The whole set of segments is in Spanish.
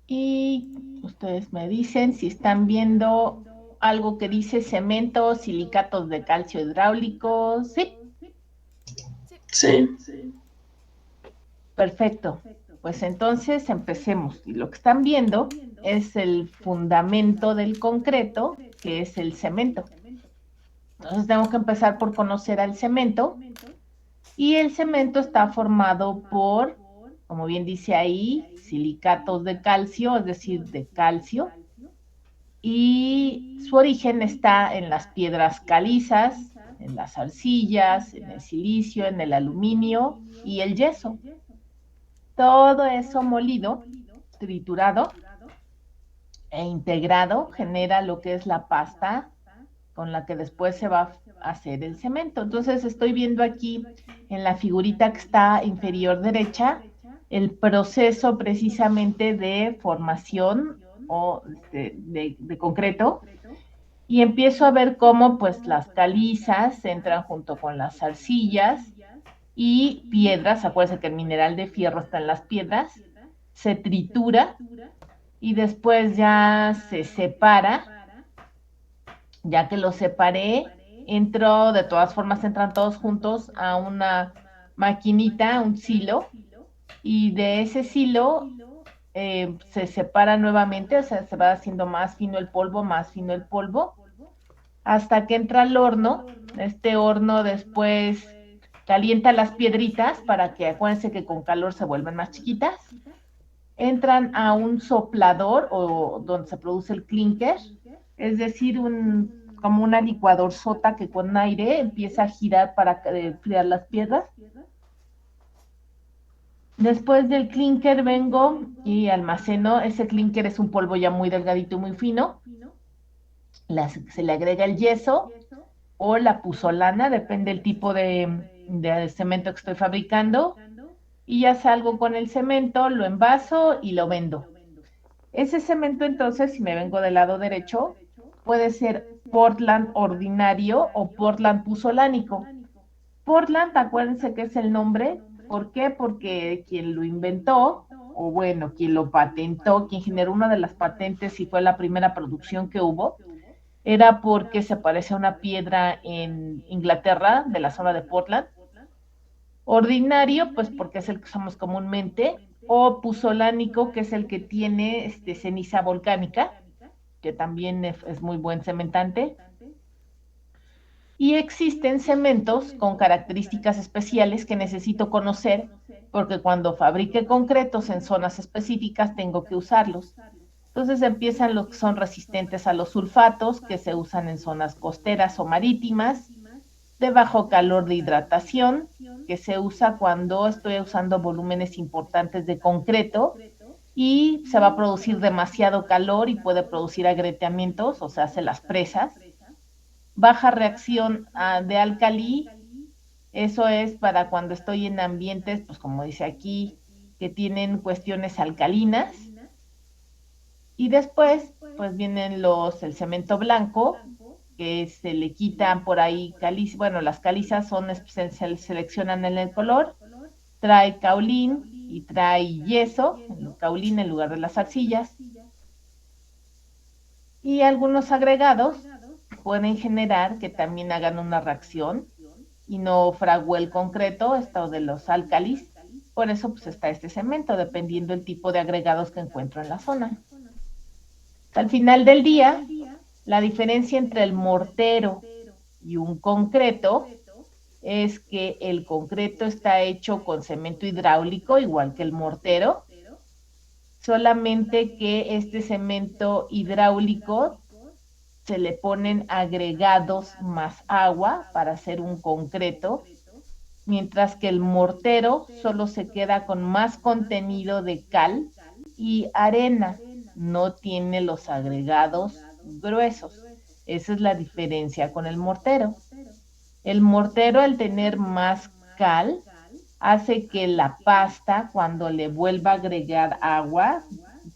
Y ustedes me dicen si están viendo algo que dice cemento, silicatos de calcio hidráulicos. Sí, Sí. Sí. perfecto. Pues entonces empecemos. Y lo que están viendo es el fundamento del concreto, que es el cemento. Entonces tengo que empezar por conocer al cemento. Y el cemento está formado por, como bien dice ahí, silicatos de calcio, es decir, de calcio, y su origen está en las piedras calizas, en las arcillas, en el silicio, en el aluminio y el yeso. Todo eso molido, triturado e integrado genera lo que es la pasta con la que después se va a hacer el cemento. Entonces estoy viendo aquí en la figurita que está inferior derecha el proceso precisamente de formación o de concreto y empiezo a ver cómo pues las calizas entran junto con las arcillas y piedras, acuérdense que el mineral de fierro está en las piedras, se tritura y después ya se separa. Ya que los separé, entro, de todas formas entran todos juntos a una maquinita, un silo, y de ese silo se separa nuevamente, o sea, se va haciendo más fino el polvo, más fino el polvo, hasta que entra al horno. Este horno después calienta las piedritas para que acuérdense que con calor se vuelven más chiquitas. Entran a un soplador o donde se produce el clinker, es decir, como una licuador sota que con aire empieza a girar para enfriar las piedras. Después del clinker vengo y almaceno, ese clinker es un polvo ya muy delgadito y muy fino, se le agrega el yeso o la puzolana, depende del tipo de cemento que estoy fabricando, y ya salgo con el cemento, lo envaso y lo vendo. Ese cemento, entonces, si me vengo del lado derecho, puede ser Portland ordinario o Portland puzolánico. Portland, acuérdense que es el nombre. ¿Por qué? Porque quien lo inventó, o bueno, quien lo patentó, quien generó una de las patentes y fue la primera producción que hubo, era porque se parece a una piedra en Inglaterra, de la zona de Portland. Ordinario, pues porque es el que usamos comúnmente, o puzolánico, que es el que tiene ceniza volcánica, que también es muy buen cementante. Y existen cementos con características especiales que necesito conocer porque cuando fabrique concretos en zonas específicas tengo que usarlos. Entonces empiezan los que son resistentes a los sulfatos, que se usan en zonas costeras o marítimas, de bajo calor de hidratación, que se usa cuando estoy usando volúmenes importantes de concreto y se va a producir demasiado calor y puede producir agrietamientos, o sea, hace las presas. Baja reacción de álcali, eso es para cuando estoy en ambientes, pues como dice aquí, que tienen cuestiones alcalinas. Y después, pues vienen el cemento blanco, que se le quitan por ahí calizas, bueno, las calizas se seleccionan en el color, trae caolín y trae yeso, el caolín en lugar de las arcillas, y algunos agregados pueden generar que también hagan una reacción y no fragüe el concreto, esto de los álcalis, por eso pues está este cemento, dependiendo el tipo de agregados que encuentro en la zona. Al final del día, la diferencia entre el mortero y un concreto es que el concreto está hecho con cemento hidráulico, igual que el mortero, solamente que este cemento hidráulico se le ponen agregados más agua para hacer un concreto, mientras que el mortero solo se queda con más contenido de cal y arena, no tiene los agregados gruesos. Esa es la diferencia con el mortero. El mortero, al tener más cal, hace que la pasta, cuando le vuelva a agregar agua,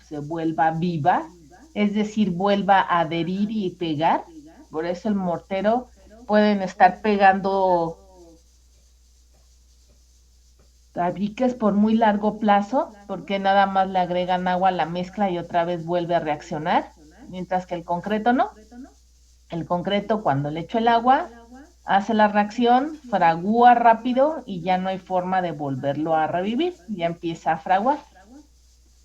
se vuelva viva, es decir, vuelva a adherir y pegar. Por eso el mortero pueden estar pegando tabiques por muy largo plazo, porque nada más le agregan agua a la mezcla y otra vez vuelve a reaccionar, mientras que el concreto no. El concreto, cuando le echo el agua, hace la reacción, fragúa rápido y ya no hay forma de volverlo a revivir, ya empieza a fraguar.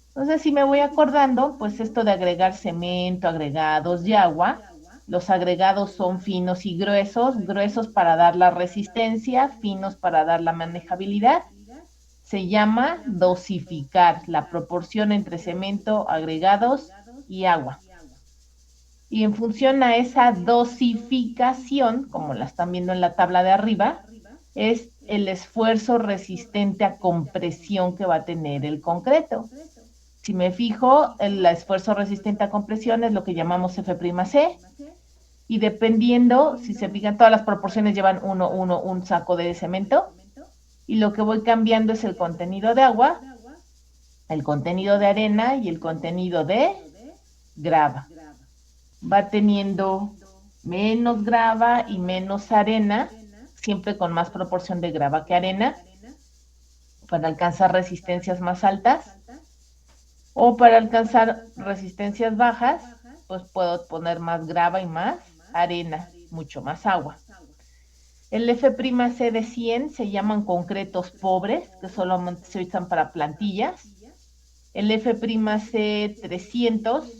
Entonces, si me voy acordando, pues esto de agregar cemento, agregados y agua, los agregados son finos y gruesos, gruesos para dar la resistencia, finos para dar la manejabilidad. Se llama dosificar la proporción entre cemento, agregados y agua. Y en función a esa dosificación, como la están viendo en la tabla de arriba, es el esfuerzo resistente a compresión que va a tener el concreto. Si me fijo, el esfuerzo resistente a compresión es lo que llamamos F'C, y dependiendo, si se fijan, todas las proporciones llevan un saco de cemento, y lo que voy cambiando es el contenido de agua, el contenido de arena y el contenido de grava. Va teniendo menos grava y menos arena, siempre con más proporción de grava que arena, para alcanzar resistencias más altas. O para alcanzar resistencias bajas, pues puedo poner más grava y más arena, mucho más agua. El F'C de 100 se llaman concretos pobres, que solamente se usan para plantillas. El F'C 300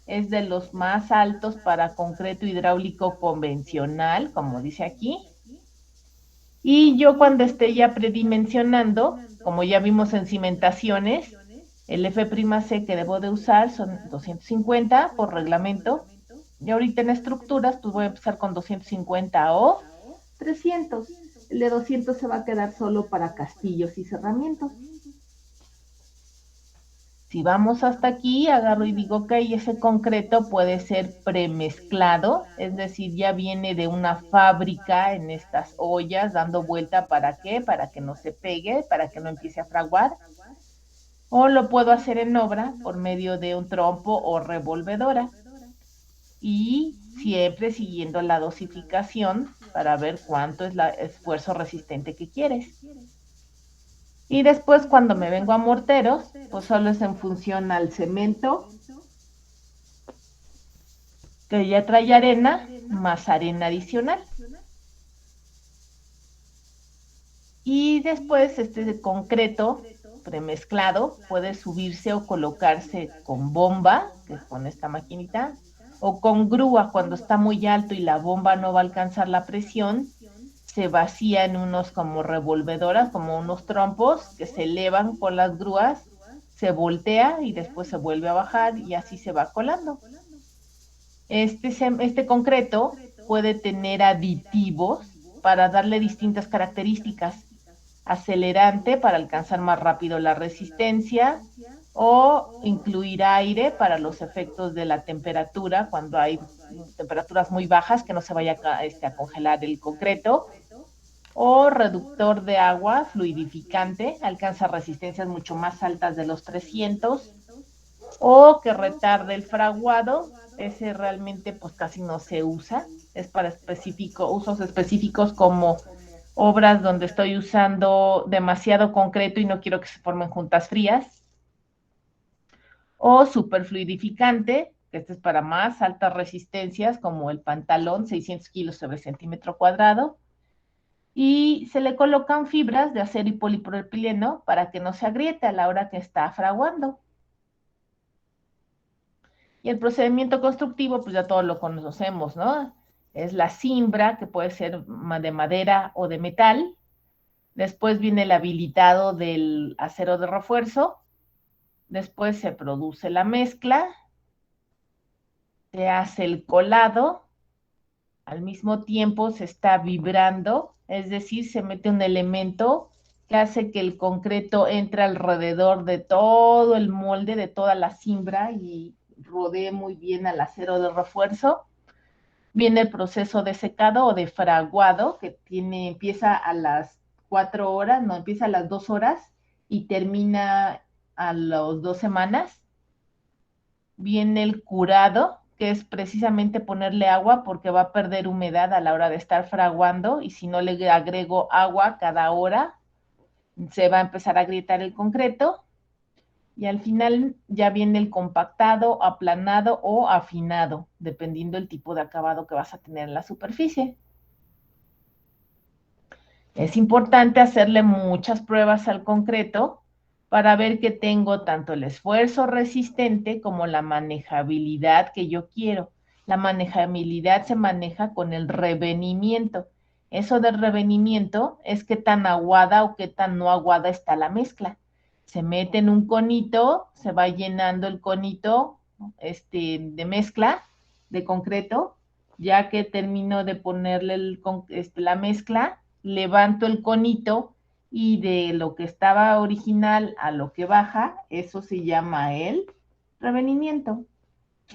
es de los más altos para concreto hidráulico convencional, como dice aquí. Y yo cuando esté ya predimensionando, como ya vimos en cimentaciones, el F'C que debo de usar son 250 por reglamento. Y ahorita en estructuras, pues voy a empezar con 250 o 300. El de 200 se va a quedar solo para castillos y cerramientos. Si vamos hasta aquí, agarro y digo, ok, ese concreto puede ser premezclado, es decir, ya viene de una fábrica en estas ollas dando vuelta, ¿para qué? Para que no se pegue, para que no empiece a fraguar. O lo puedo hacer en obra por medio de un trompo o revolvedora. Y siempre siguiendo la dosificación para ver cuánto es el esfuerzo resistente que quieres. Y después cuando me vengo a morteros, pues solo es en función al cemento, que ya trae arena, más arena adicional. Y después este concreto premezclado puede subirse o colocarse con bomba, que es con esta maquinita, o con grúa cuando está muy alto y la bomba no va a alcanzar la presión, se vacía en unos como revolvedoras, como unos trompos que se elevan con las grúas, se voltea y después se vuelve a bajar y así se va colando. Este concreto puede tener aditivos para darle distintas características. Acelerante para alcanzar más rápido la resistencia o incluir aire para los efectos de la temperatura cuando hay temperaturas muy bajas que no se vaya a congelar el concreto, o reductor de agua fluidificante, alcanza resistencias mucho más altas de los 300, o que retarde el fraguado, ese realmente pues casi no se usa, es para usos específicos como obras donde estoy usando demasiado concreto y no quiero que se formen juntas frías, o superfluidificante, que este es para más altas resistencias como el pantalón, 600 kilos sobre centímetro cuadrado, y se le colocan fibras de acero y polipropileno para que no se agriete a la hora que está fraguando. Y el procedimiento constructivo, pues ya todos lo conocemos, ¿no? Es la cimbra, que puede ser de madera o de metal. Después viene el habilitado del acero de refuerzo. Después se produce la mezcla. Se hace el colado. Al mismo tiempo se está vibrando, es decir, se mete un elemento que hace que el concreto entre alrededor de todo el molde, de toda la cimbra y rodee muy bien al acero de refuerzo. Viene el proceso de secado o de fraguado, que empieza a las 4 horas, no, empieza a las 2 horas y termina a las 2 semanas. Viene el curado, que es precisamente ponerle agua porque va a perder humedad a la hora de estar fraguando, y si no le agrego agua cada hora, se va a empezar a agrietar el concreto y al final ya viene el compactado, aplanado o afinado, dependiendo del tipo de acabado que vas a tener en la superficie. Es importante hacerle muchas pruebas al concreto para ver que tengo tanto el esfuerzo resistente como la manejabilidad que yo quiero. La manejabilidad se maneja con el revenimiento. Eso del revenimiento es qué tan aguada o qué tan no aguada está la mezcla. Se mete en un conito, se va llenando el conito de mezcla de concreto. Ya que termino de ponerle la mezcla, levanto el conito y de lo que estaba original a lo que baja, eso se llama el revenimiento.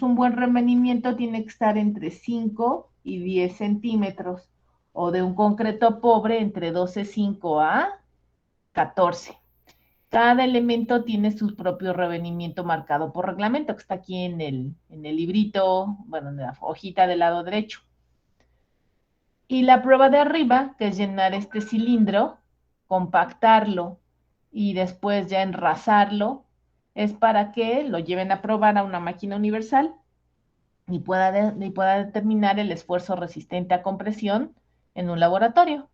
Un buen revenimiento tiene que estar entre 5 y 10 centímetros, o de un concreto pobre entre 12,5 a 14. Cada elemento tiene su propio revenimiento marcado por reglamento, que está aquí en el librito, bueno, en la hojita del lado derecho. Y la prueba de arriba, que es llenar este cilindro, compactarlo y después ya enrasarlo, es para que lo lleven a probar a una máquina universal y pueda determinar el esfuerzo resistente a compresión en un laboratorio.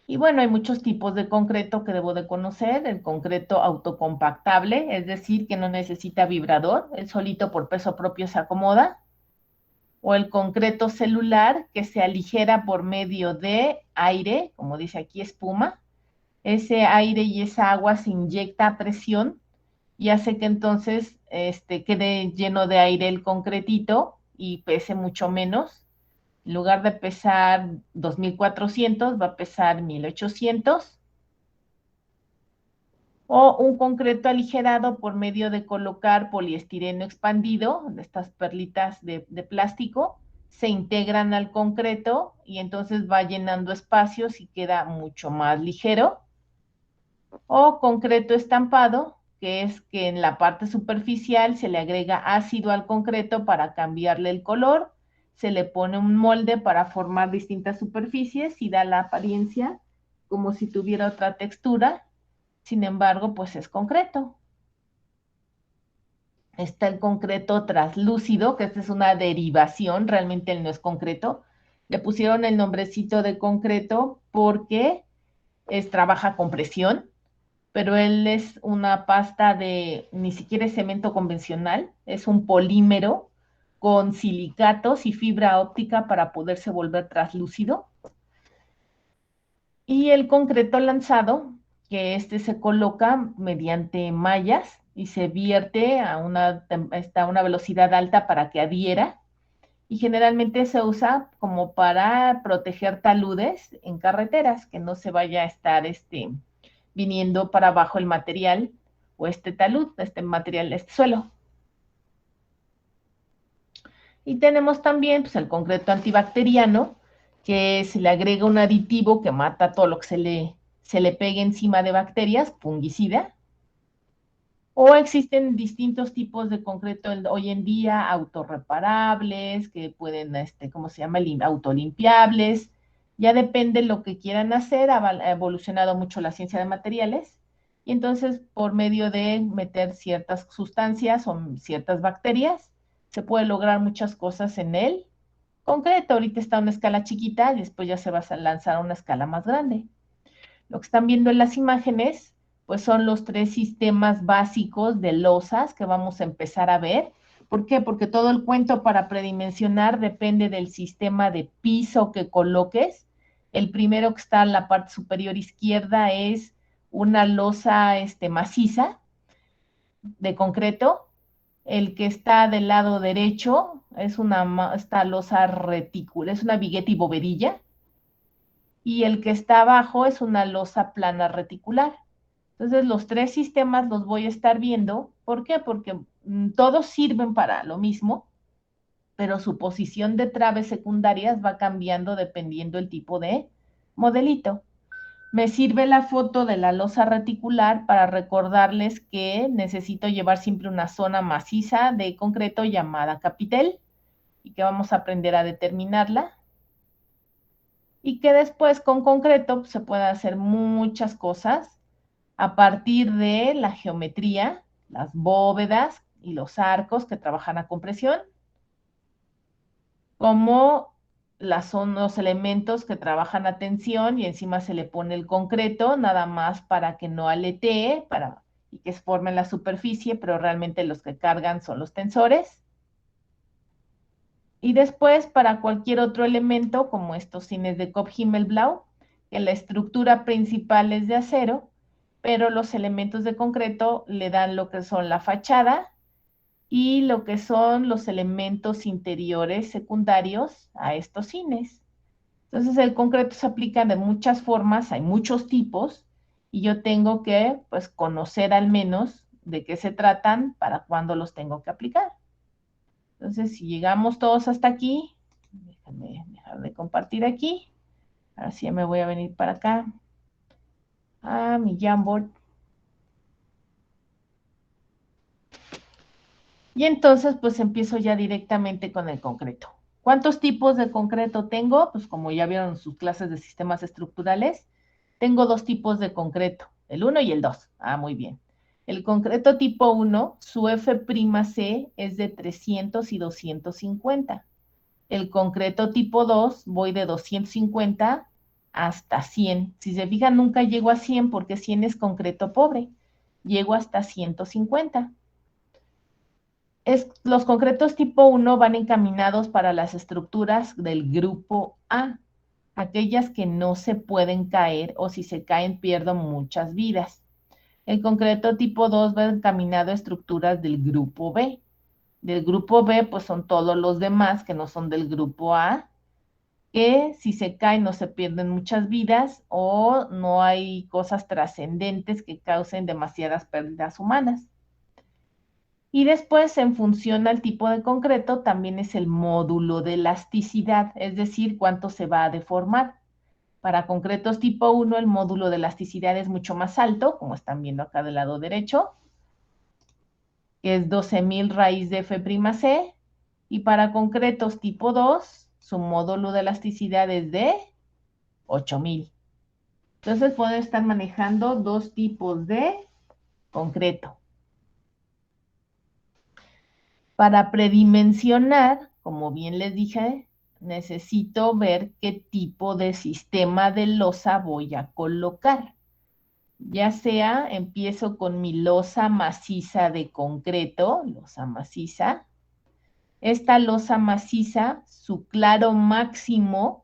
Y bueno, hay muchos tipos de concreto que debo de conocer. El concreto autocompactable, es decir, que no necesita vibrador, él solito por peso propio se acomoda. O el concreto celular, que se aligera por medio de aire, como dice aquí, espuma. Ese aire y esa agua se inyecta a presión y hace que entonces quede lleno de aire el concretito y pese mucho menos. En lugar de pesar 2,400, va a pesar 1,800. O un concreto aligerado por medio de colocar poliestireno expandido, estas perlitas de plástico, se integran al concreto y entonces va llenando espacios y queda mucho más ligero. O concreto estampado, que es que en la parte superficial se le agrega ácido al concreto para cambiarle el color, se le pone un molde para formar distintas superficies y da la apariencia como si tuviera otra textura. Sin embargo, pues es concreto. Está el concreto traslúcido, que esta es una derivación, realmente él no es concreto. Le pusieron el nombrecito de concreto porque trabaja con presión, pero él es una pasta ni siquiera es cemento convencional, es un polímero con silicatos y fibra óptica para poderse volver traslúcido. Y el concreto lanzado, que se coloca mediante mallas y se vierte a una velocidad alta para que adhiera. Y generalmente se usa como para proteger taludes en carreteras, que no se vaya a estar viniendo para abajo el material o talud, material, suelo. Y tenemos también pues, el concreto antibacteriano, que se le agrega un aditivo que mata todo lo que se le pegue encima de bacterias, fungicida. O existen distintos tipos de concreto hoy en día, autorreparables, que pueden, ¿cómo se llama? Autolimpiables. Ya depende de lo que quieran hacer, ha evolucionado mucho la ciencia de materiales. Y entonces, por medio de meter ciertas sustancias o ciertas bacterias, se puede lograr muchas cosas en él. Concreto, ahorita está a una escala chiquita y después ya se va a lanzar a una escala más grande. Lo que están viendo en las imágenes, pues son los 3 sistemas básicos de losas que vamos a empezar a ver. ¿Por qué? Porque todo el cuento para predimensionar depende del sistema de piso que coloques. El primero que está en la parte superior izquierda es una losa maciza de concreto. El que está del lado derecho es esta losa reticular, es una vigueta y bovedilla, y el que está abajo es una losa plana reticular. Entonces, los 3 sistemas los voy a estar viendo. ¿Por qué? Porque todos sirven para lo mismo, pero su posición de traves secundarias va cambiando dependiendo el tipo de modelito. Me sirve la foto de la losa reticular para recordarles que necesito llevar siempre una zona maciza de concreto llamada capitel y que vamos a aprender a determinarla. y que después con concreto pues, se puede hacer muchas cosas a partir de la geometría, las bóvedas y los arcos que trabajan a compresión, como son los elementos que trabajan a tensión y encima se le pone el concreto, nada más para que no aletee y que se forme en la superficie, pero realmente los que cargan son los tensores. Y después, para cualquier otro elemento, como estos cines de Koch-Himmelblau, que la estructura principal es de acero, pero los elementos de concreto le dan lo que son la fachada y lo que son los elementos interiores secundarios a estos cines. Entonces, el concreto se aplica de muchas formas, hay muchos tipos, y yo tengo que, pues, conocer al menos de qué se tratan para cuándo los tengo que aplicar. Entonces, si llegamos todos hasta aquí, déjame dejar de compartir aquí. Ahora sí ya me voy a venir para acá, a mi Jamboard. Y entonces, pues empiezo ya directamente con el concreto. ¿Cuántos tipos de concreto tengo? Pues como ya vieron en sus clases de sistemas estructurales, tengo dos tipos de concreto, el 1 y el 2. Ah, muy bien. El concreto tipo 1, su F'C es de 300 y 250. El concreto tipo 2, voy de 250 hasta 100. Si se fijan, nunca llego a 100 porque 100 es concreto pobre. Llego hasta 150. Los concretos tipo 1 van encaminados para las estructuras del grupo A, aquellas que no se pueden caer o si se caen pierdo muchas vidas. El concreto tipo 2 va encaminado a estructuras del grupo B. Del grupo B, pues son todos los demás que no son del grupo A, que si se caen no se pierden muchas vidas o no hay cosas trascendentes que causen demasiadas pérdidas humanas. Y después, en función al tipo de concreto, también es el módulo de elasticidad, es decir, cuánto se va a deformar. Para concretos tipo 1, el módulo de elasticidad es mucho más alto, como están viendo acá del lado derecho, que es 12,000 raíz de F'C, y para concretos tipo 2, su módulo de elasticidad es de 8,000. Entonces, puedo estar manejando dos tipos de concreto. Para predimensionar, como bien les dije, necesito ver qué tipo de sistema de losa voy a colocar. Ya sea, empiezo con mi losa maciza de concreto, losa maciza. Esta losa maciza, su claro máximo,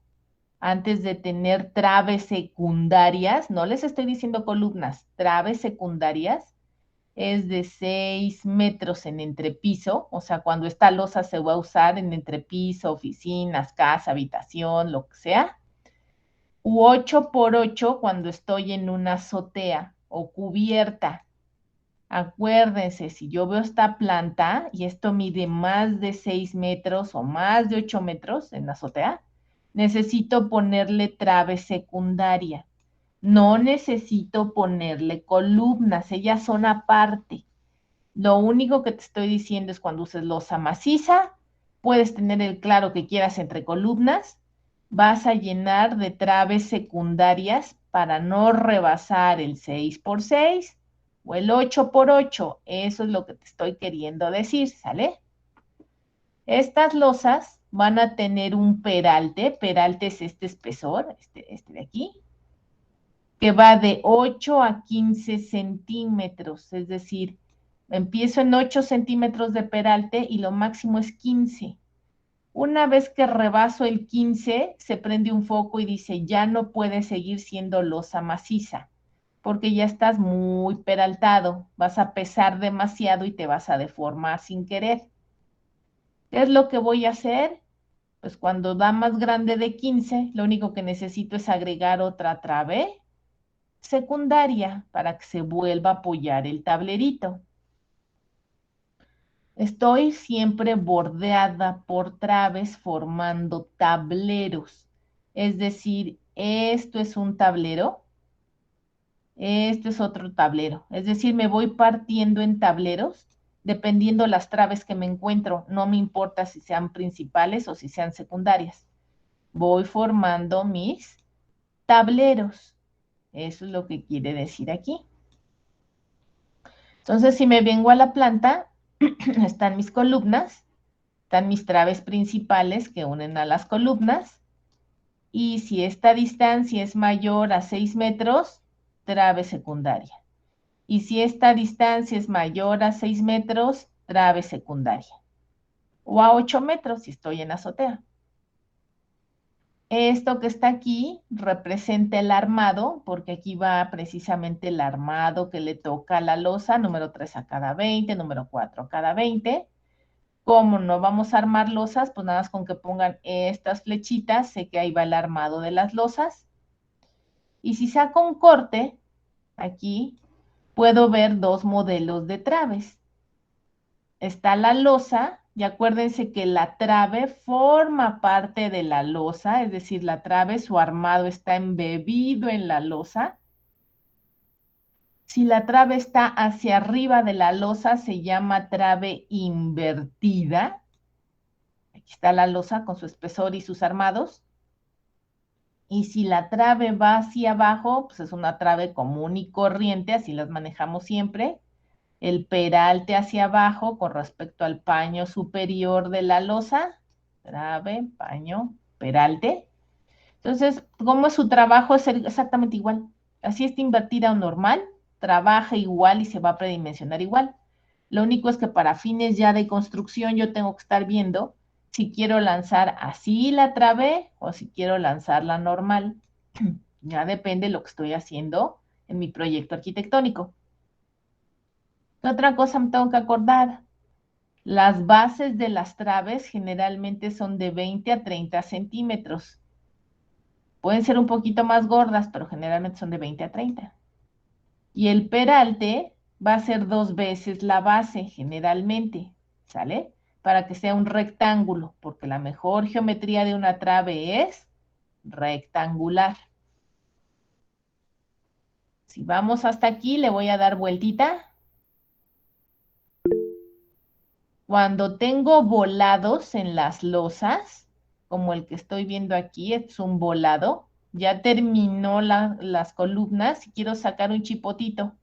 antes de tener traves secundarias, no les estoy diciendo columnas, traves secundarias, es de 6 metros en entrepiso, o sea, cuando esta losa se va a usar en entrepiso, oficinas, casa, habitación, lo que sea, u 8 por 8 cuando estoy en una azotea o cubierta. Acuérdense, si yo veo esta planta y esto mide más de 6 metros o más de 8 metros en la azotea, necesito ponerle trave secundaria. No necesito ponerle columnas, ellas son aparte. Lo único que te estoy diciendo es cuando uses losa maciza, puedes tener el claro que quieras entre columnas, vas a llenar de traves secundarias para no rebasar el 6 por 6 o el 8 por 8. Eso es lo que te estoy queriendo decir, ¿sale? Estas losas van a tener un peralte es este espesor, este de aquí, que va de 8 a 15 centímetros, es decir, empiezo en 8 centímetros de peralte y lo máximo es 15. Una vez que rebaso el 15, se prende un foco y dice, ya no puede seguir siendo losa maciza, porque ya estás muy peraltado, vas a pesar demasiado y te vas a deformar sin querer. ¿Qué es lo que voy a hacer? Pues cuando da más grande de 15, lo único que necesito es agregar otra trave secundaria para que se vuelva a apoyar el tablerito. Estoy siempre bordeada por traves formando tableros. Es decir, esto es un tablero, esto es otro tablero. Es decir, me voy partiendo en tableros dependiendo las traves que me encuentro. No me importa si sean principales o si sean secundarias. voy formando mis tableros. Eso es lo que quiere decir aquí. Entonces, si me vengo a la planta, están mis columnas, están mis traves principales que unen a las columnas, y si esta distancia es mayor a 6 metros, trave secundaria. Y si esta distancia es mayor a 6 metros, trave secundaria. O a 8 metros si estoy en azotea. Esto que está aquí representa el armado, porque aquí va precisamente el armado que le toca a la losa, número 3 a cada 20, número 4 a cada 20. Como no vamos a armar losas, pues nada más con que pongan estas flechitas, sé que ahí va el armado de las losas. Y si saco un corte, aquí puedo ver dos modelos de traves. Está la losa, y acuérdense que la trave forma parte de la losa, es decir, la trave, su armado está embebido en la losa. Si la trave está hacia arriba de la losa, se llama trave invertida. Aquí está la losa con su espesor y sus armados. Y si la trave va hacia abajo, pues es una trave común y corriente, así las manejamos siempre. El peralte hacia abajo con respecto al paño superior de la losa, trave, paño, peralte. Entonces, ¿cómo es su trabajo? Es exactamente igual. Así está invertida o normal, trabaja igual y se va a predimensionar igual. Lo único es que para fines ya de construcción yo tengo que estar viendo si quiero lanzar así la trave o si quiero lanzarla normal. Ya depende de lo que estoy haciendo en mi proyecto arquitectónico. ¿Qué otra cosa me tengo que acordar? Las bases de las traves generalmente son de 20 a 30 centímetros. Pueden ser un poquito más gordas, pero generalmente son de 20 a 30. Y el peralte va a ser 2 veces la base, generalmente, ¿sale? Para que sea un rectángulo, porque la mejor geometría de una trave es rectangular. Si vamos hasta aquí, le voy a dar vueltita. Cuando tengo volados en las losas, como el que estoy viendo aquí, es un volado, ya terminó las columnas y quiero sacar un chipotito.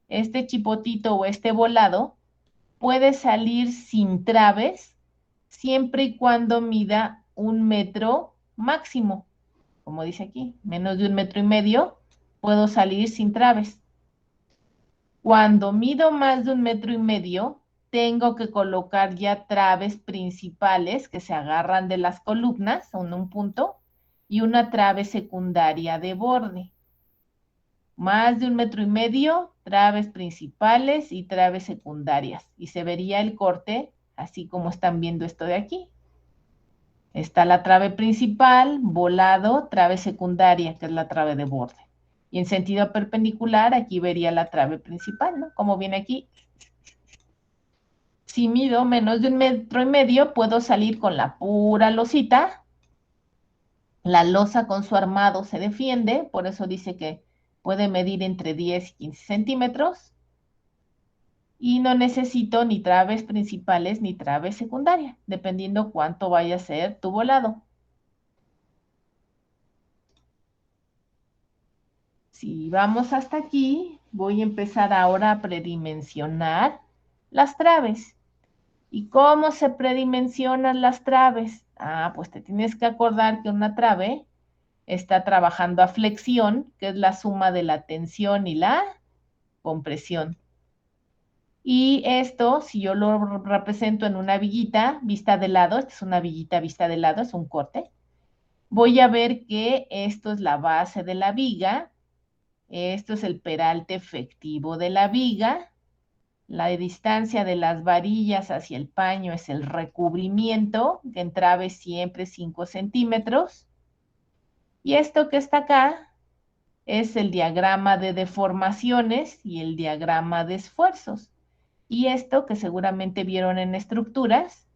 Este chipotito o este volado puede salir sin traves siempre y cuando mida 1 metro máximo. Como dice aquí, menos de 1,5 metros, puedo salir sin traves. Cuando mido más de 1,5 metros, tengo que colocar ya traves principales que se agarran de las columnas en un punto y una trave secundaria de borde. Más de 1,5 metros, traves principales y traves secundarias. Y se vería el corte así como están viendo esto de aquí. Está la trave principal, volado, trave secundaria, que es la trave de borde. Y en sentido perpendicular, aquí vería la trave principal, ¿no? Como viene aquí. Si mido menos de 1,5 metros, puedo salir con la pura losita. La losa con su armado se defiende, por eso dice que puede medir entre 10 y 15 centímetros. Y no necesito ni traves principales ni traves secundarias, dependiendo cuánto vaya a ser tu volado. Si vamos hasta aquí, voy a empezar ahora a predimensionar las traves. ¿Y cómo se predimensionan las traves? Ah, pues te tienes que acordar que una trave está trabajando a flexión, que es la suma de la tensión y la compresión. Y esto, si yo lo represento en una viguita vista de lado, esta es una viguita vista de lado, es un corte, voy a ver que esto es la base de la viga, esto es el peralte efectivo de la viga, la distancia de las varillas hacia el paño es el recubrimiento, que en trave siempre 5 centímetros, y esto que está acá es el diagrama de deformaciones y el diagrama de esfuerzos. Y esto que seguramente vieron en estructuras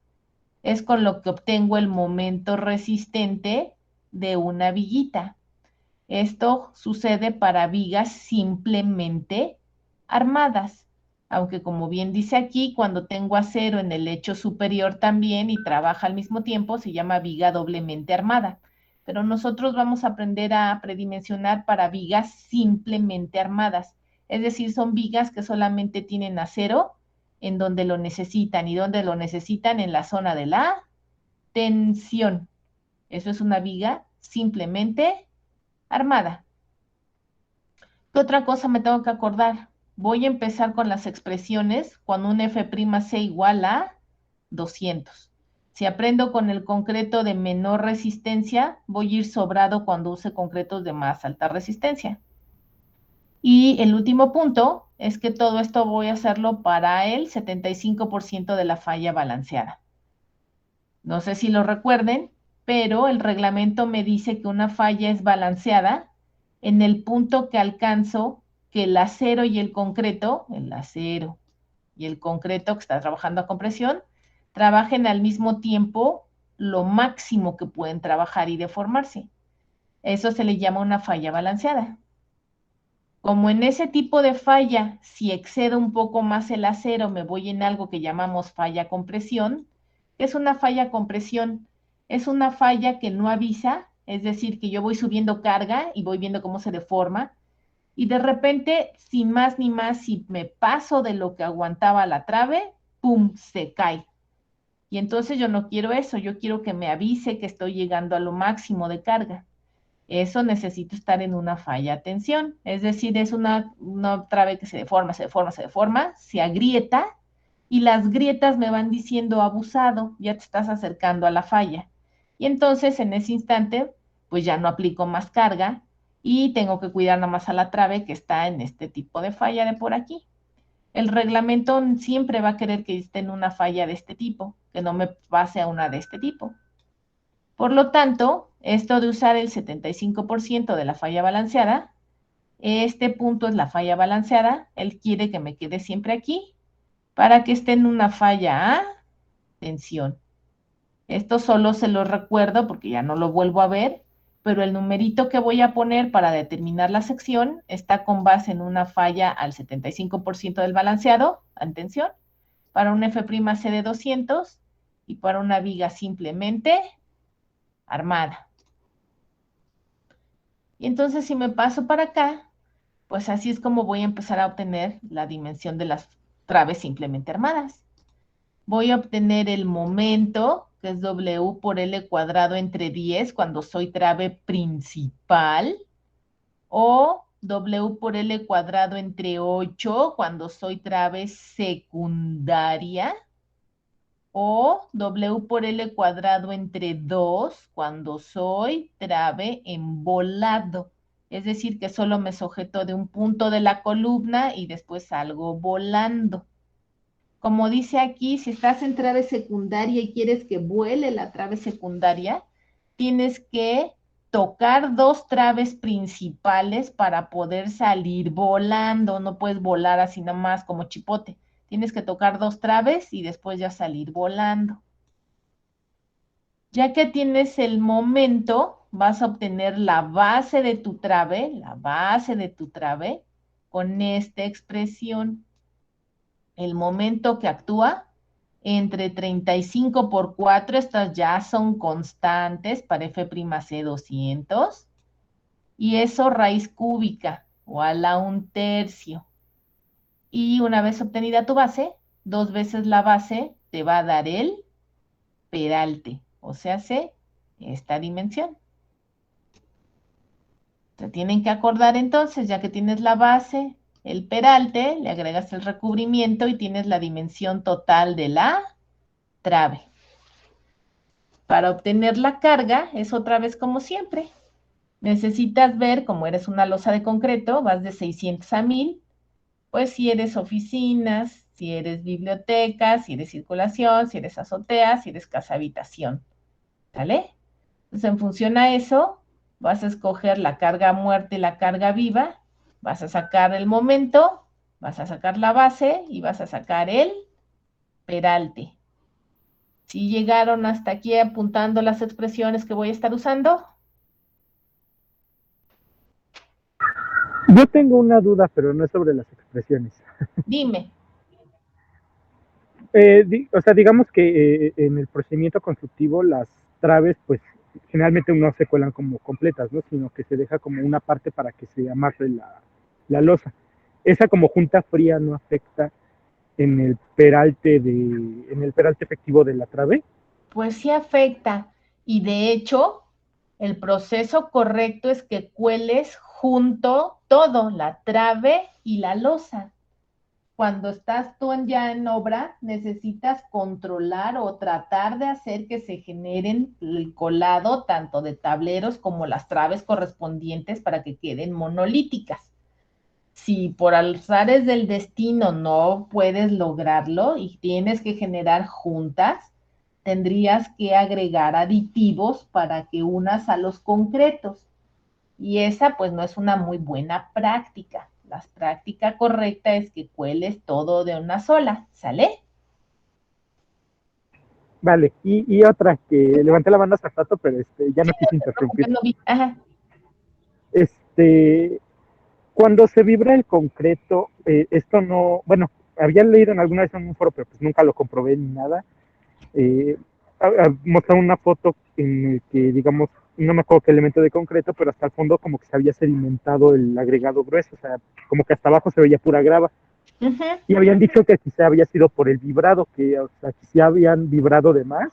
es con lo que obtengo el momento resistente de una viguita. Esto sucede para vigas simplemente armadas. aunque como bien dice aquí, cuando tengo acero en el lecho superior también y trabaja al mismo tiempo, se llama viga doblemente armada. Pero nosotros vamos a aprender a predimensionar para vigas simplemente armadas. Es decir, son vigas que solamente tienen acero en donde lo necesitan y donde lo necesitan en la zona de la tensión. Eso es una viga simplemente armada. ¿Qué otra cosa me tengo que acordar? Voy a empezar con las expresiones cuando un F'C igual a 200. Si aprendo con el concreto de menor resistencia, voy a ir sobrado cuando use concretos de más alta resistencia. Y el último punto es que todo esto voy a hacerlo para el 75% de la falla balanceada. No sé si lo recuerden, pero el reglamento me dice que una falla es balanceada en el punto que alcanzo que el acero y el concreto que está trabajando a compresión, trabajen al mismo tiempo lo máximo que pueden trabajar y deformarse. Eso se le llama una falla balanceada. Como en ese tipo de falla, si excedo un poco más el acero, me voy en algo que llamamos falla compresión. ¿Qué es una falla compresión? Es una falla que no avisa, es decir, que yo voy subiendo carga y voy viendo cómo se deforma, y de repente, sin más ni más, si me paso de lo que aguantaba la trave, ¡pum!, se cae. Y entonces yo no quiero eso, yo quiero que me avise que estoy llegando a lo máximo de carga. Eso necesito estar en una falla a tensión, es decir, es una trave que se deforma, se deforma, se deforma, se agrieta y las grietas me van diciendo abusado, ya te estás acercando a la falla. Y entonces en ese instante, pues ya no aplico más carga y tengo que cuidar nada más a la trave que está en este tipo de falla de por aquí. El reglamento siempre va a querer que esté en una falla de este tipo, que no me pase a una de este tipo. Por lo tanto, esto de usar el 75% de la falla balanceada, este punto es la falla balanceada, él quiere que me quede siempre aquí para que esté en una falla a tensión. Esto solo se lo recuerdo porque ya no lo vuelvo a ver, pero el numerito que voy a poner para determinar la sección está con base en una falla al 75% del balanceado, en tensión, para un F'C de 200 y para una viga simplemente armada. Y entonces si me paso para acá, pues así es como voy a empezar a obtener la dimensión de las traves simplemente armadas. Voy a obtener el momento, que es W por L cuadrado entre 10 cuando soy trave principal, o W por L cuadrado entre 8 cuando soy trave secundaria, o W por L cuadrado entre 2 cuando soy trave embolado. Es decir, que solo me sujeto de un punto de la columna y después salgo volando. Como dice aquí, si estás en trave secundaria y quieres que vuele la trave secundaria, tienes que tocar dos traves principales para poder salir volando. No puedes volar así nada más como chipote. Tienes que tocar dos traves y después ya salir volando. Ya que tienes el momento, vas a obtener la base de tu trave, con esta expresión. El momento que actúa entre 35 por 4, estas ya son constantes para F'C 200, y eso raíz cúbica, o a la 1/3. Y una vez obtenida tu base, dos veces la base te va a dar el peralte, o sea, esta dimensión. Se tienen que acordar entonces, ya que tienes la base, el peralte, le agregas el recubrimiento y tienes la dimensión total de la trave. Para obtener la carga es otra vez como siempre. Necesitas ver, como eres una losa de concreto, vas de 600 a 1000, pues si eres oficinas, si eres biblioteca, si eres circulación, si eres azotea, si eres casa habitación. ¿Sale? Entonces, en función a eso, vas a escoger la carga muerta y la carga viva, vas a sacar el momento, vas a sacar la base y vas a sacar el peralte. ¿Sí llegaron hasta aquí apuntando las expresiones que voy a estar usando? Yo tengo una duda, pero no es sobre las expresiones. Dime. O sea, digamos que en el procedimiento constructivo las traves, pues generalmente no se cuelan como completas, ¿no? Sino que se deja como una parte para que se amarre la losa. Esa como junta fría no afecta en el peralte efectivo de la trave. Pues sí afecta. Y de hecho, el proceso correcto es que cueles junto todo, la trave y la losa. Cuando estás tú ya en obra, necesitas controlar o tratar de hacer que se generen el colado tanto de tableros como las traves correspondientes para que queden monolíticas. Si por azares del destino no puedes lograrlo y tienes que generar juntas, tendrías que agregar aditivos para que unas a los concretos. Y esa pues no es una muy buena práctica. La práctica correcta es que cueles todo de una sola, ¿sale? Vale, y otra que levanté la banda hace rato, pero ya no quise interrumpir. No vi. Ajá. Este, Cuando se vibra el concreto, esto no, bueno, había leído en alguna vez en un foro, pero pues nunca lo comprobé ni nada. Mostraba una foto en el que, digamos, no me acuerdo qué elemento de concreto, pero hasta el fondo como que se había sedimentado el agregado grueso, o sea, como que hasta abajo se veía pura grava. Uh-huh. Y habían dicho que quizá había sido por el vibrado, que, o sea, quizá habían vibrado de más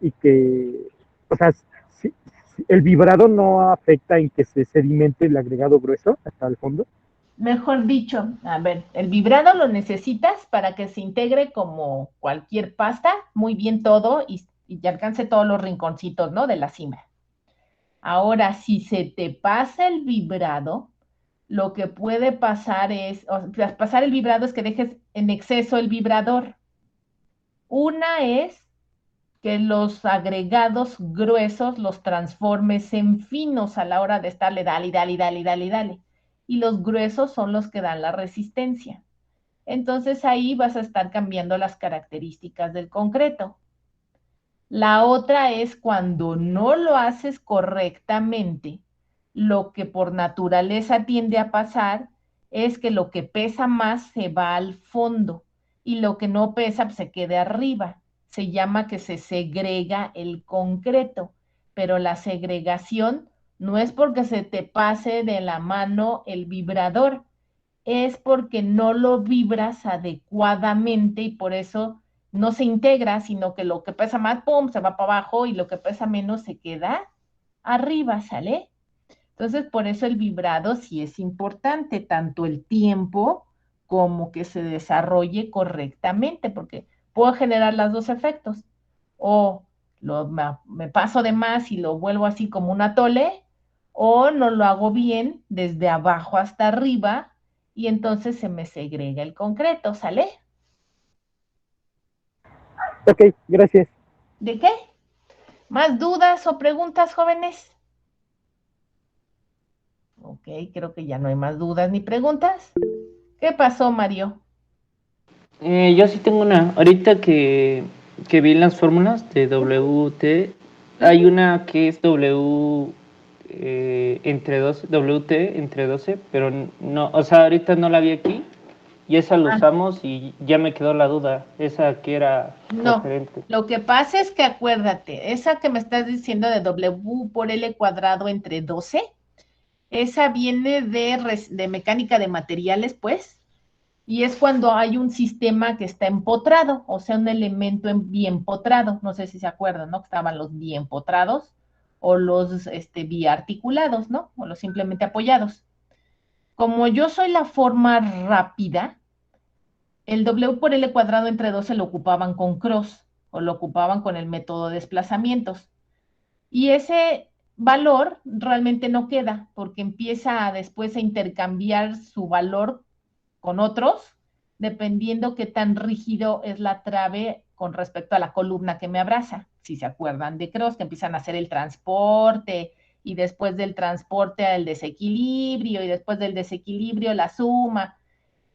y que, o sea, si el vibrado no afecta en que se sedimente el agregado grueso hasta el fondo. Mejor dicho, a ver, el vibrado lo necesitas para que se integre como cualquier pasta, muy bien todo y alcance todos los rinconcitos, ¿no? De la cima. Ahora, si se te pasa el vibrado, lo que puede pasar es, o sea, pasar el vibrado es que dejes en exceso el vibrador. Una es que los agregados gruesos los transformes en finos a la hora de estarle dale, dale, dale, dale, dale. Y los gruesos son los que dan la resistencia. Entonces ahí vas a estar cambiando las características del concreto. La otra es cuando no lo haces correctamente, lo que por naturaleza tiende a pasar es que lo que pesa más se va al fondo y lo que no pesa pues, se queda arriba. Se llama que se segrega el concreto, pero la segregación no es porque se te pase de la mano el vibrador, es porque no lo vibras adecuadamente y por eso no se integra, sino que lo que pesa más, ¡pum!, se va para abajo y lo que pesa menos se queda arriba, ¿sale? Entonces, por eso el vibrado sí es importante, tanto el tiempo como que se desarrolle correctamente, porque puedo generar los dos efectos. O me paso de más y lo vuelvo así como un atole, o no lo hago bien desde abajo hasta arriba y entonces se me segrega el concreto, ¿sale? Ok, gracias. ¿De qué? ¿Más dudas o preguntas, jóvenes? Ok, creo que ya no hay más dudas ni preguntas. ¿Qué pasó, Mario? Yo sí tengo una. Ahorita que vi las fórmulas de WT, hay una que es entre 12, WT entre 12, pero no, o sea, ahorita no la vi aquí y esa la Ah, usamos y ya me quedó la duda, esa que era no, referente. lo que pasa es que acuérdate, esa que me estás diciendo de W por L cuadrado entre 12, esa viene de mecánica de materiales, pues, y es cuando hay un sistema que está empotrado, o sea, un elemento bien potrado. No sé si se acuerdan, ¿no? Que estaban los bien potrados o los biarticulados, ¿no? O los simplemente apoyados. Como yo soy la forma rápida, el W por L cuadrado entre 12 lo ocupaban con cross o lo ocupaban con el método de desplazamientos. Y ese valor realmente no queda porque empieza después a intercambiar su valor con otros, dependiendo qué tan rígido es la trave con respecto a la columna que me abraza. Si se acuerdan de Cross, que empiezan a hacer el transporte y después del transporte al desequilibrio y después del desequilibrio la suma.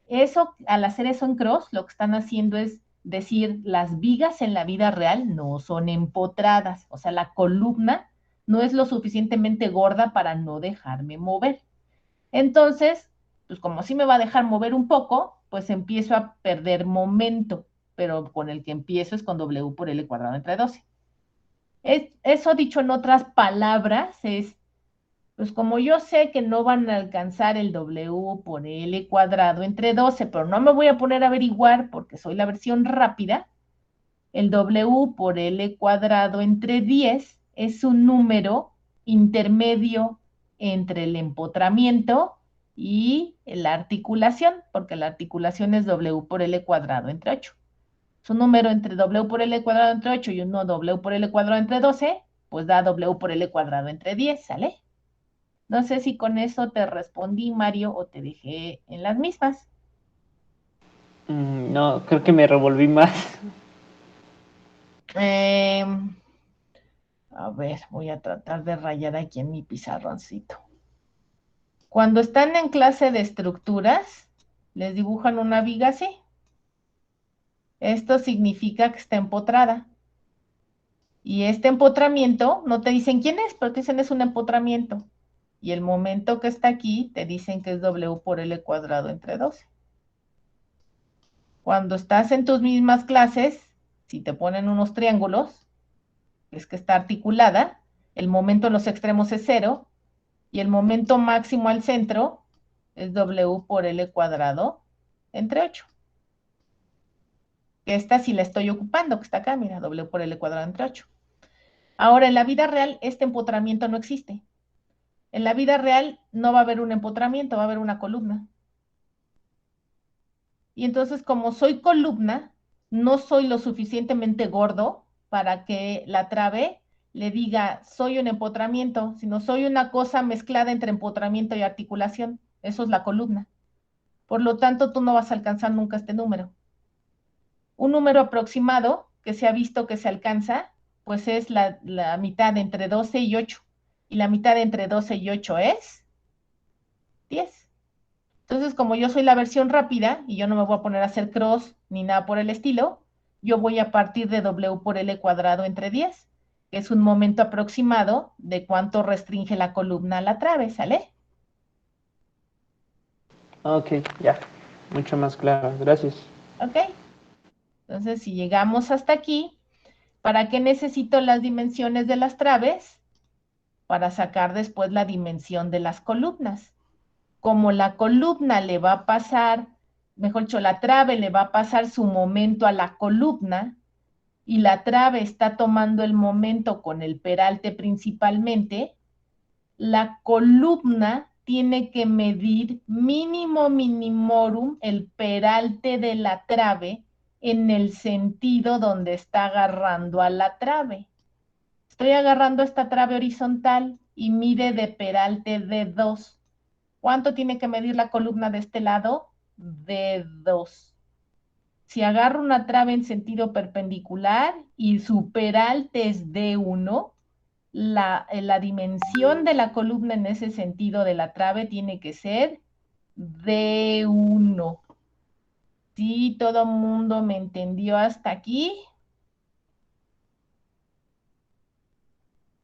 Eso, al hacer eso en Cross, lo que están haciendo es decir, las vigas en la vida real no son empotradas, o sea, la columna no es lo suficientemente gorda para no dejarme mover. Entonces, pues como sí me va a dejar mover un poco, pues empiezo a perder momento. pero con el que empiezo es con W por L cuadrado entre 12. Eso dicho en otras palabras es, pues como yo sé que no van a alcanzar el W por L cuadrado entre 12, pero no me voy a poner a averiguar porque soy la versión rápida, el W por L cuadrado entre 10 es un número intermedio entre el empotramiento y la articulación, porque la articulación es W por L cuadrado entre 8. Es un número entre W por L cuadrado entre 8 y uno W por L cuadrado entre 12, pues da W por L cuadrado entre 10, ¿sale? No sé si con eso te respondí, Mario, o te dejé en las mismas. No, creo que me revolví más. A ver, voy a tratar de rayar aquí en mi pizarroncito. Cuando están en clase de estructuras, les dibujan una viga así. Esto significa que está empotrada. Y este empotramiento, no te dicen quién es, pero te dicen es un empotramiento. Y el momento que está aquí, te dicen que es W por L cuadrado entre 12. Cuando estás en tus mismas clases, si te ponen unos triángulos, es que está articulada, el momento en los extremos es 0, y el momento máximo al centro es W por L cuadrado entre 8. Esta sí la estoy ocupando, que está acá, mira, W por L cuadrado entre 8. Ahora, en la vida real, este empotramiento no existe. En la vida real no va a haber un empotramiento, va a haber una columna. Y entonces, como soy columna, no soy lo suficientemente gordo para que la trave le diga, soy un empotramiento, sino soy una cosa mezclada entre empotramiento y articulación. Eso es la columna. Por lo tanto, tú no vas a alcanzar nunca este número. Un número aproximado que se ha visto que se alcanza, pues es la mitad entre 12 y 8. Y la mitad entre 12 y 8 es 10. Entonces, como yo soy la versión rápida y yo no me voy a poner a hacer cross ni nada por el estilo, yo voy a partir de W por L cuadrado entre 10, que es un momento aproximado de cuánto restringe la columna a la trave, ¿sale? Ok, ya. Mucho más claro. Gracias. ¿Ok? Entonces, si llegamos hasta aquí, ¿para qué necesito las dimensiones de las traves? Para sacar después la dimensión de las columnas. Como la columna le va a pasar, mejor dicho, la trave le va a pasar su momento a la columna y la trave está tomando el momento con el peralte principalmente, la columna tiene que medir mínimo minimorum el peralte de la trave en el sentido donde está agarrando a la trave. Estoy agarrando esta trave horizontal y mide de peralte de 2. ¿Cuánto tiene que medir la columna de este lado? De 2. Si agarro una trave en sentido perpendicular y su peralte es de 1, la dimensión de la columna en ese sentido de la trave tiene que ser de 1. ¿Sí? ¿Todo el mundo me entendió hasta aquí?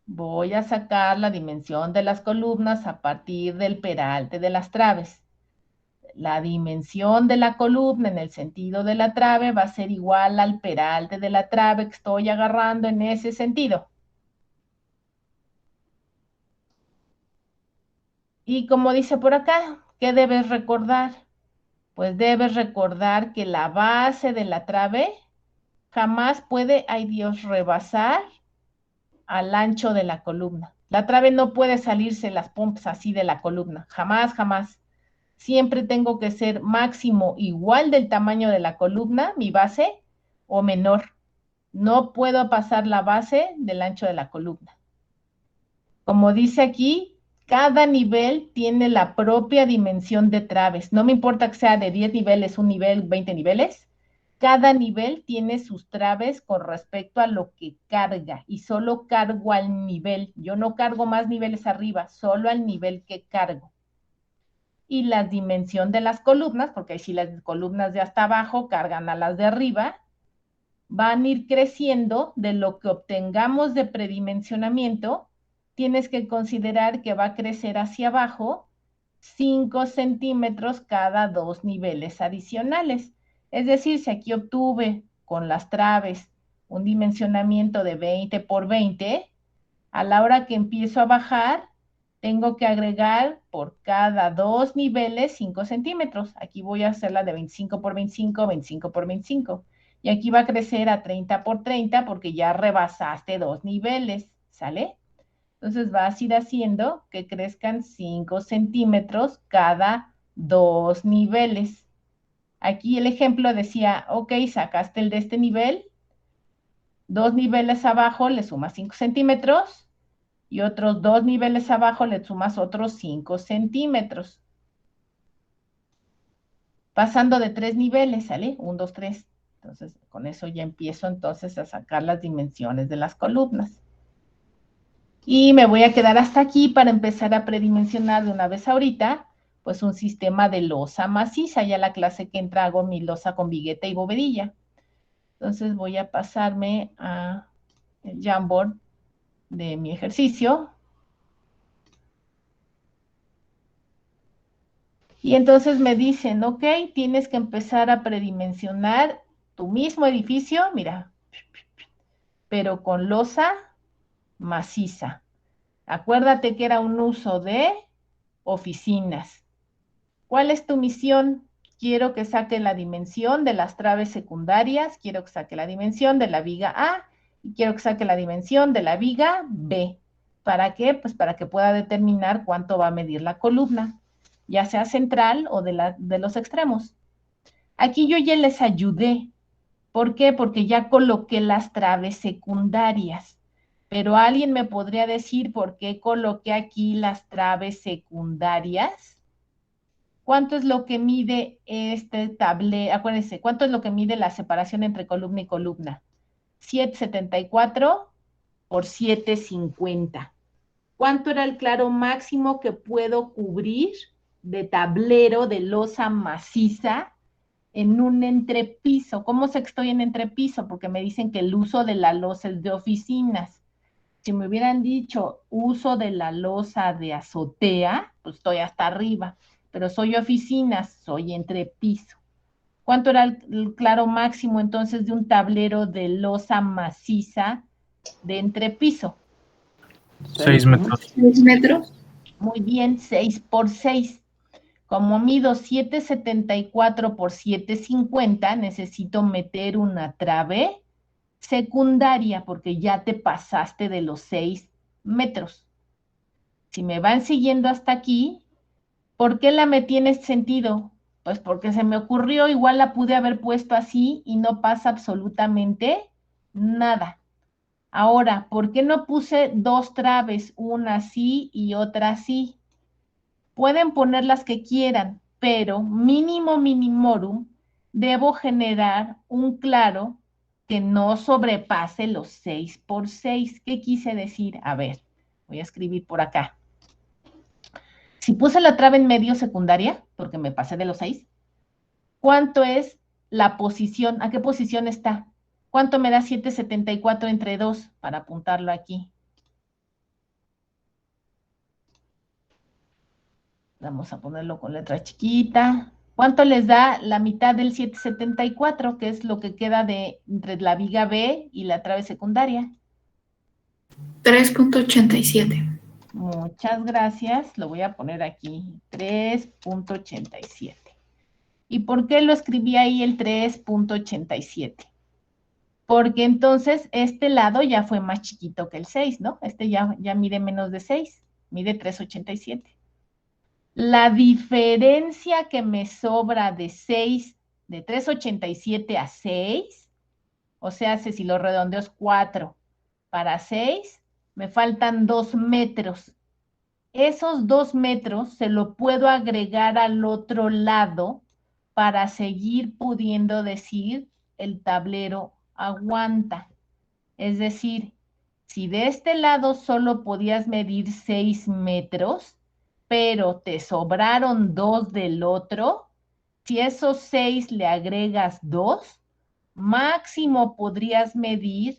Voy a sacar la dimensión de las columnas a partir del peralte de las traves. La dimensión de la columna en el sentido de la trave va a ser igual al peralte de la trave que estoy agarrando en ese sentido. Y como dice por acá, ¿qué debes recordar? Pues debes recordar que la base de la trave jamás puede, ay Dios, rebasar al ancho de la columna. La trave no puede salirse las pompas así de la columna, jamás, jamás. Siempre tengo que ser máximo igual del tamaño de la columna, mi base, o menor. No puedo pasar la base del ancho de la columna. Como dice aquí, cada nivel tiene la propia dimensión de traves. No me importa que sea de 10 niveles, un nivel, 20 niveles. Cada nivel tiene sus traves con respecto a lo que carga y solo cargo al nivel. Yo no cargo más niveles arriba, solo al nivel que cargo. Y la dimensión de las columnas, porque si las columnas de hasta abajo cargan a las de arriba, van a ir creciendo de lo que obtengamos de predimensionamiento. Tienes que considerar que va a crecer hacia abajo 5 centímetros cada 2 niveles adicionales. Es decir, si aquí obtuve con las traves un dimensionamiento de 20 por 20, a la hora que empiezo a bajar, tengo que agregar por cada 2 niveles 5 centímetros. Aquí voy a hacerla de 25 por 25, 25 por 25. Y aquí va a crecer a 30 por 30 porque ya rebasaste 2 niveles, ¿sale? Entonces vas a ir haciendo que crezcan 5 centímetros cada 2 niveles. Aquí el ejemplo decía, ok, sacaste el de este nivel, 2 niveles abajo le sumas 5 centímetros y otros 2 niveles abajo le sumas otros 5 centímetros. Pasando de 3 niveles, ¿sale? 1, 2, 3. Entonces, con eso ya empiezo entonces a sacar las dimensiones de las columnas. Y me voy a quedar hasta aquí para empezar a predimensionar de una vez ahorita, pues un sistema de losa maciza. Ya la clase que entra hago mi losa con vigueta y bovedilla. Entonces voy a pasarme a el Jamboard de mi ejercicio. Y entonces me dicen, ok, tienes que empezar a predimensionar tu mismo edificio, mira, pero con losa maciza. Acuérdate que era un uso de oficinas. ¿Cuál es tu misión? Quiero que saque la dimensión de las traves secundarias, quiero que saque la dimensión de la viga A y quiero que saque la dimensión de la viga B. ¿Para qué? Pues para que pueda determinar cuánto va a medir la columna, ya sea central o de los extremos. Aquí yo ya les ayudé. ¿Por qué? Porque ya coloqué las traves secundarias. Pero alguien me podría decir por qué coloqué aquí las traves secundarias. ¿Cuánto es lo que mide este tablero? Acuérdense, ¿cuánto es lo que mide la separación entre columna y columna? 7,74 por 7,50. ¿Cuánto era el claro máximo que puedo cubrir de tablero de losa maciza en un entrepiso? ¿Cómo sé que estoy en entrepiso? Porque me dicen que el uso de la losa es de oficinas. Si me hubieran dicho uso de la losa de azotea, pues estoy hasta arriba. Pero soy oficinas, soy entrepiso. ¿Cuánto era el claro máximo entonces de un tablero de losa maciza de entrepiso? 6 metros. 6 metros. Muy bien, 6 por 6. Como mido 7,74 por 7,50, necesito meter una trave secundaria porque ya te pasaste de los 6 metros. Si me van siguiendo hasta aquí, ¿por qué la metí en este sentido? Pues porque se me ocurrió, igual la pude haber puesto así y no pasa absolutamente nada. Ahora, ¿por qué no puse dos traves, una así y otra así? Pueden poner las que quieran, pero mínimo minimorum, debo generar un claro que no sobrepase los 6 por 6. ¿Qué quise decir? A ver, voy a escribir por acá. Si puse la trave en medio secundaria, porque me pasé de los 6, ¿cuánto es la posición? ¿A qué posición está? ¿Cuánto me da 7,74 entre 2? Para apuntarlo aquí. Vamos a ponerlo con letra chiquita. ¿Cuánto les da la mitad del 7,74? Que es lo que queda entre la viga B y la trave secundaria. 3,87. Muchas gracias. Lo voy a poner aquí. 3,87. ¿Y por qué lo escribí ahí el 3,87? Porque entonces este lado ya fue más chiquito que el 6, ¿no? Este ya mide menos de 6, mide 3,87. La diferencia que me sobra de 6, de 3,87 a 6, o sea, si lo redondeo es 4 para 6, me faltan 2 metros. Esos 2 metros se lo puedo agregar al otro lado para seguir pudiendo decir el tablero aguanta. Es decir, si de este lado solo podías medir 6 metros, pero te sobraron 2 del otro, si esos 6 le agregas 2, máximo podrías medir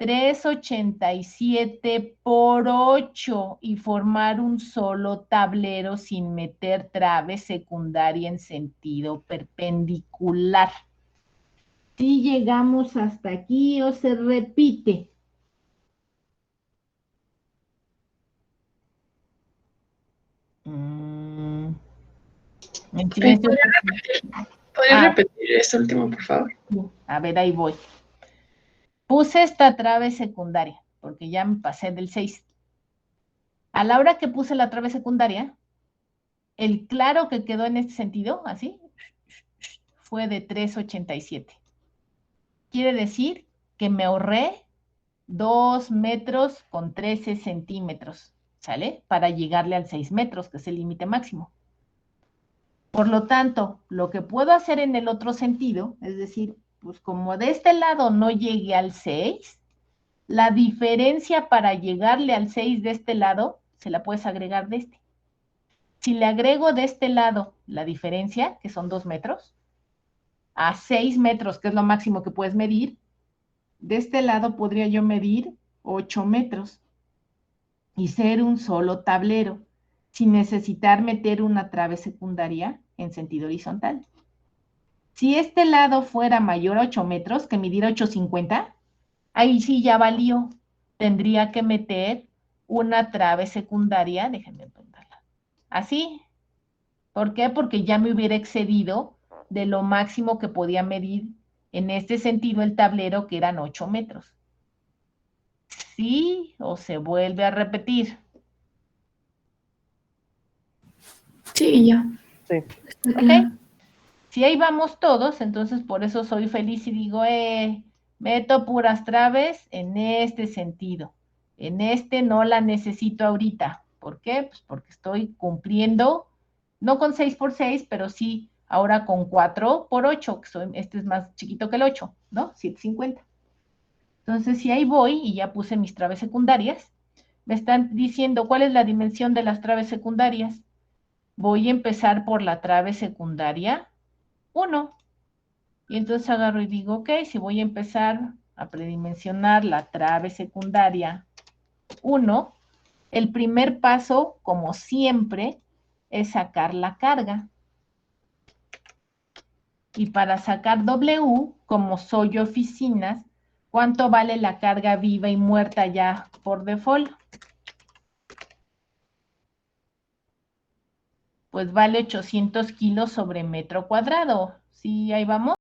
3,87 por 8 y formar un solo tablero sin meter trave secundaria en sentido perpendicular. Si llegamos hasta aquí o se repite. En silencio. ¿Podrías Ah, repetir esto último, por favor? a ver, ahí voy. Puse esta trave secundaria, porque ya me pasé del 6. A la hora que puse la trave secundaria, el claro que quedó en este sentido, así, fue de 3,87. Quiere decir que me ahorré 2 metros con 13 centímetros, ¿sale? Para llegarle al 6 metros, que es el límite máximo. Por lo tanto, lo que puedo hacer en el otro sentido, es decir, pues como de este lado no llegué al 6, la diferencia para llegarle al 6 de este lado, se la puedes agregar de este. Si le agrego de este lado la diferencia, que son 2 metros, a 6 metros, que es lo máximo que puedes medir, de este lado podría yo medir 8 metros y ser un solo tablero, sin necesitar meter una trave secundaria en sentido horizontal. Si este lado fuera mayor a 8 metros, que medir 8,50, ahí sí ya valió. Tendría que meter una trave secundaria, déjenme ponerla, así. ¿Por qué? Porque ya me hubiera excedido de lo máximo que podía medir en este sentido el tablero, que eran 8 metros. ¿Sí o se vuelve a repetir? Sí, ya. Sí. Está ¿Ok? claro. Si ahí vamos todos, entonces por eso soy feliz y digo, meto puras traves en este sentido. En este no la necesito ahorita. ¿Por qué? Pues porque estoy cumpliendo, no con 6x6, pero sí ahora con 4x8, este es más chiquito que el 8, ¿no? 7,50. Entonces, si ahí voy y ya puse mis traves secundarias, me están diciendo cuál es la dimensión de las traves secundarias. Voy a empezar por la trave secundaria 1. Y entonces agarro y digo, ok, si voy a empezar a predimensionar la trave secundaria 1, el primer paso, como siempre, es sacar la carga. Y para sacar W, como soy oficinas, ¿cuánto vale la carga viva y muerta ya por default? Pues vale 800 kilos sobre metro cuadrado. ¿Sí, ahí vamos?